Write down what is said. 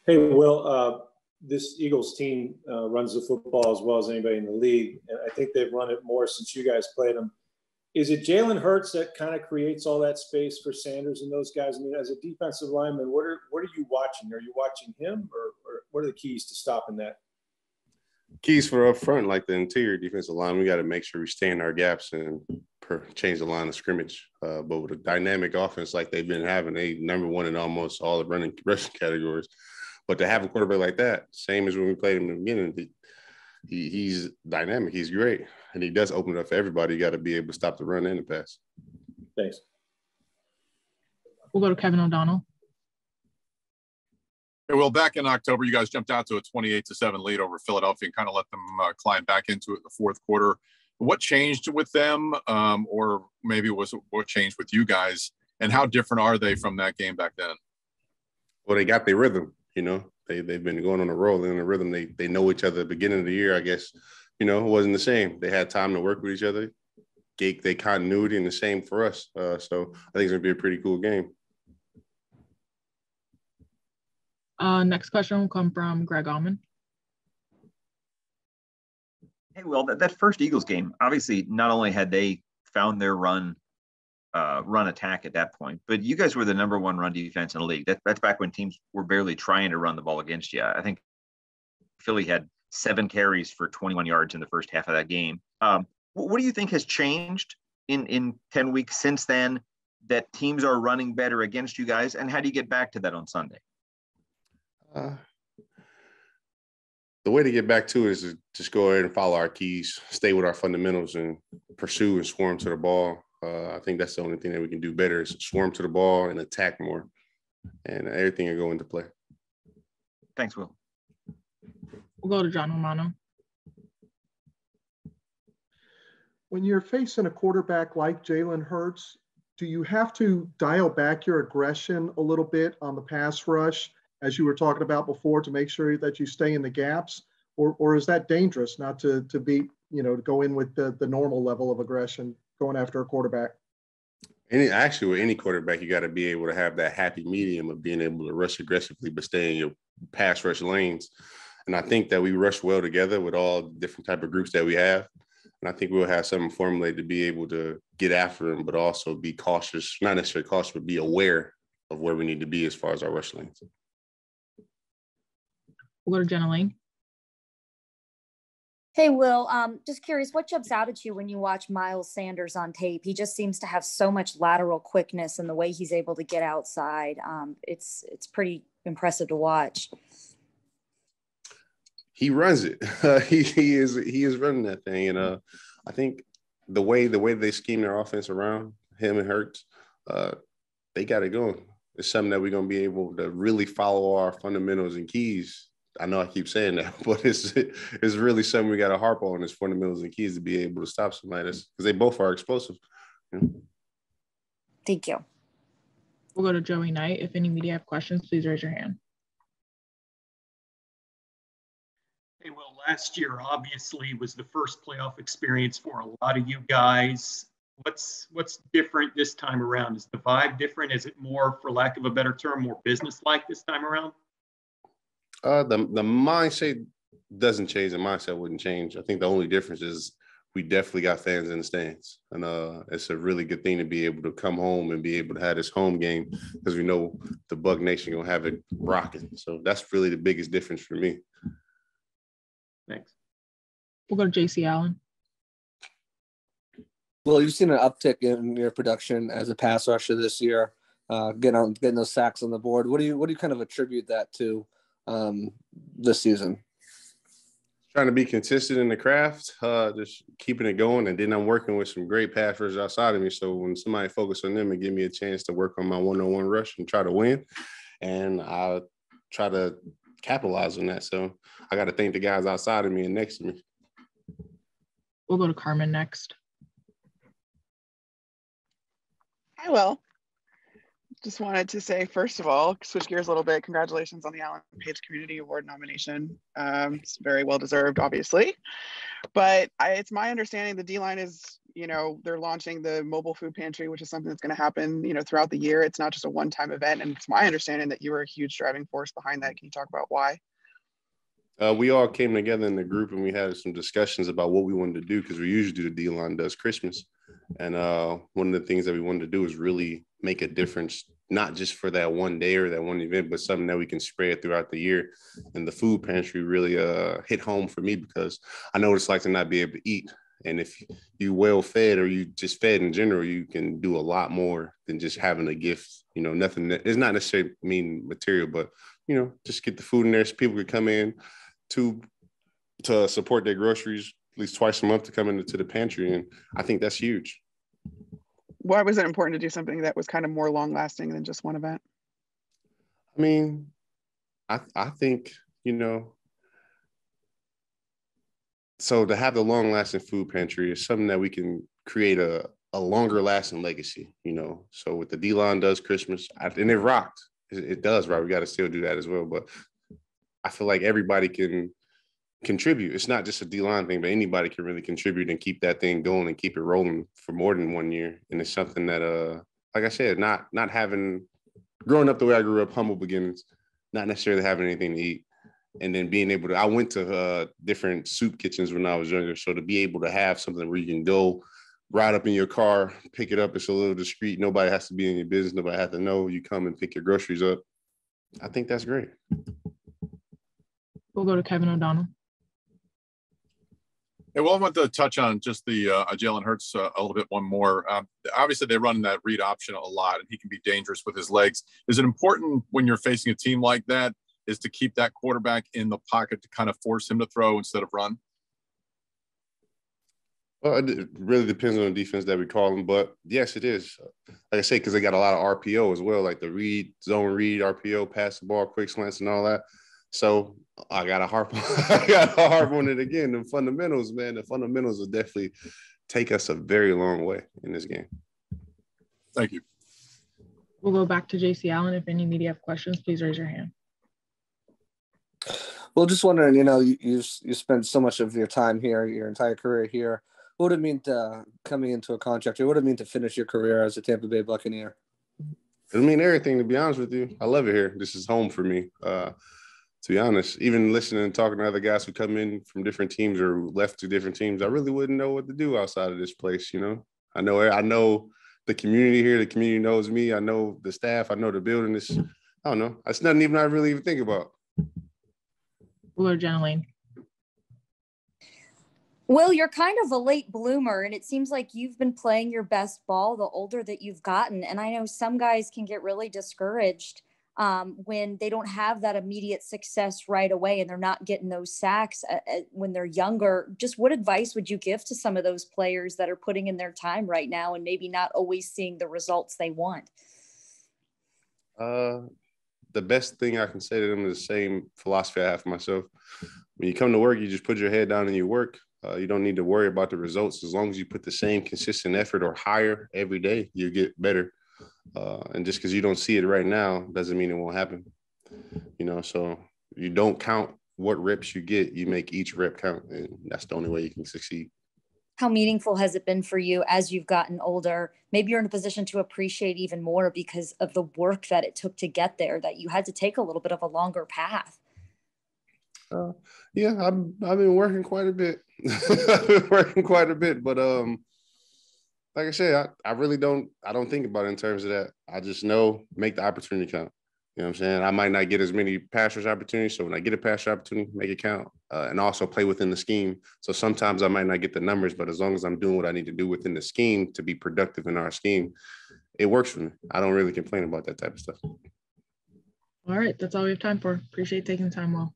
Hey, Will, this Eagles team runs the football as well as anybody in the league, and I think they've run it more since you guys played them. Is it Jalen Hurts that kind of creates all that space for Sanders and those guys? I mean, as a defensive lineman, what are you watching? Are you watching him, or what are the keys to stopping that? Keys for up front, like the interior defensive line, we got to make sure we stay in our gaps and change the line of scrimmage. But with a dynamic offense like they've been having, they number one in almost all the rushing categories. But to have a quarterback like that, same as when we played him in the beginning, he's dynamic. He's great. And he does open it up for everybody. You got to be able to stop the run and the pass. Thanks. We'll go to Kevin O'Donnell. Hey, well, back in October, you guys jumped out to a 28-7 lead over Philadelphia and kind of let them climb back into it in the fourth quarter. What changed with them, or maybe what changed with you guys, and how different are they from that game back then? Well, they got their rhythm. They've been going on a roll in a rhythm. They know each other at the beginning of the year, I guess. It wasn't the same. They had time to work with each other, gave their continuity, and the same for us. So I think it's going to be a pretty cool game. Next question will come from Greg Allman. Hey, Will, that first Eagles game, obviously not only had they found their run attack at that point, but you guys were the number one run defense in the league. That's back when teams were barely trying to run the ball against you. I think Philly had 7 carries for 21 yards in the first half of that game. What do you think has changed in 10 weeks since then that teams are running better against you guys? And how do you get back to that on Sunday? The way to get back to it is to just go ahead and follow our keys, stay with our fundamentals, and pursue and swarm to the ball. I think that's the only thing that we can do better is swarm to the ball and attack more, and everything will go into play. Thanks, Will. We'll go to John Romano. When you're facing a quarterback like Jalen Hurts, do you have to dial back your aggression a little bit on the pass rush, as you were talking about before, to make sure that you stay in the gaps? Or is that dangerous not to be, to go in with the normal level of aggression going after a quarterback? With any quarterback, you got to be able to have that happy medium of being able to rush aggressively but stay in your pass rush lanes. And I think that we rush well together with all the different type of groups that we have. And I think we'll have something formulated to be able to get after them, but also be cautious, not necessarily cautious, but be aware of where we need to be as far as our rush lanes. We'll go to Jenna Lane. Hey, Will, just curious, what jumps out at you when you watch Miles Sanders on tape? He just seems to have so much lateral quickness and the way he's able to get outside. It's pretty impressive to watch. He runs it. He is running that thing. And I think the way they scheme their offense around him and Hurts, they got it going. It's something that we're going to be able to really follow our fundamentals and keys. I know I keep saying that, but it's really something we got to harp on is fundamentals and keys to be able to stop somebody because they both are explosive. Thank you. We'll go to Joey Knight. If any media have questions, please raise your hand. Hey, well, last year obviously was the first playoff experience for a lot of you guys. What's different this time around? Is the vibe different? Is it more, for lack of a better term, more business-like this time around? The mindset doesn't change. The mindset wouldn't change. I think the only difference is we definitely got fans in the stands. And it's a really good thing to be able to come home and be able to have this home game because we know the Buc Nation going to have it rocking. So that's really the biggest difference for me. Thanks. We'll go to JC Allen. Well, you've seen an uptick in your production as a pass rusher this year, getting those sacks on the board. What do you kind of attribute that to this season? Trying to be consistent in the craft, just keeping it going. And then I'm working with some great pass rushers outside of me. So when somebody focus on them and give me a chance to work on my one-on-one rush and try to win, and I try to capitalize on that. So I got to thank the guys outside of me and next to me. We'll go to Carmen next. Hi, Will. Just wanted to say, first of all, switch gears a little bit. Congratulations on the Alan Page Community Award nomination. It's very well deserved, obviously. But it's my understanding the D-line is you know, they're launching the mobile food pantry, which is something that's going to happen, you know, throughout the year. It's not just a one-time event. And it's my understanding that you were a huge driving force behind that. Can you talk about why? We all came together in the group and we had some discussions about what we wanted to do, because we usually do the D-line does Christmas. And one of the things that we wanted to do is really make a difference, not just for that one day or that one event, but something that we can spread throughout the year. And the food pantry really hit home for me, because I know what it's like to not be able to eat. And if you well fed, or you just fed in general, you can do a lot more than just having a gift. You know, nothing that it's not necessarily mean material, but, you know, just get the food in there so people could come in to support their groceries at least twice a month, to come into the pantry. And I think that's huge. Why was it important to do something that was kind of more long lasting than just one event? I mean, I think, you know, so to have the long lasting food pantry is something that we can create a longer lasting legacy, you know. So with the D-line does Christmas, and it rocked. It does, right? We got to still do that as well. But I feel like everybody can contribute. It's not just a D-line thing, but anybody can really contribute and keep that thing going and keep it rolling for more than 1 year. And it's something that, like I said, not having, growing up the way I grew up, humble beginnings, not necessarily having anything to eat. And then being able to, I went to different soup kitchens when I was younger. So to be able to have something where you can go ride up in your car, pick it up, it's a little discreet. Nobody has to be in your business. Nobody has to know. You come and pick your groceries up. I think that's great. We'll go to Kevin O'Donnell. Hey, well, I want to touch on just the Jalen Hurts a little bit one more. Obviously, they run that read option a lot, and he can be dangerous with his legs. Is it important when you're facing a team like that is to keep that quarterback in the pocket to kind of force him to throw instead of run? Well, it really depends on the defense that we call them, but yes, it is. Like I say, because they got a lot of RPO as well, like the read, zone read, RPO, pass the ball, quick slants, and all that. So I got to harp on it again. The fundamentals, man, the fundamentals will definitely take us a very long way in this game. Thank you. We'll go back to JC Allen. If any media have questions, please raise your hand. Well, just wondering, you know, you spent so much of your time here, your entire career here. What would it mean to coming into a contract here? What would it mean to finish your career as a Tampa Bay Buccaneer? It would mean everything, to be honest with you. I love it here. This is home for me. To be honest, even listening and talking to other guys who come in from different teams or left to different teams, I really wouldn't know what to do outside of this place, you know. I know the community here. The community knows me. I know the staff. I know the building. I don't know. It's nothing even I really even think about. We'll go to Jalen. Will, you're kind of a late bloomer, and it seems like you've been playing your best ball the older that you've gotten. And I know some guys can get really discouraged when they don't have that immediate success right away and they're not getting those sacks when they're younger. Just what advice would you give to some of those players that are putting in their time right now and maybe not always seeing the results they want? The best thing I can say to them is the same philosophy I have for myself. When you come to work, you just put your head down and you work. You don't need to worry about the results. As long as you put the same consistent effort or higher every day, you get better. And just because you don't see it right now doesn't mean it won't happen. You know, so you don't count what reps you get. You make each rep count, and that's the only way you can succeed. How meaningful has it been for you as you've gotten older? Maybe you're in a position to appreciate even more because of the work that it took to get there, that you had to take a little bit of a longer path. Yeah, I've been working quite a bit. But like I said, I really don't think about it in terms of that. I just know make the opportunity count. You know what I'm saying? I might not get as many pass rush opportunities, so when I get a pass rush opportunity, make it count, and also play within the scheme. So sometimes I might not get the numbers, but as long as I'm doing what I need to do within the scheme to be productive in our scheme, it works for me. I don't really complain about that type of stuff. All right, that's all we have time for. Appreciate taking the time, Will.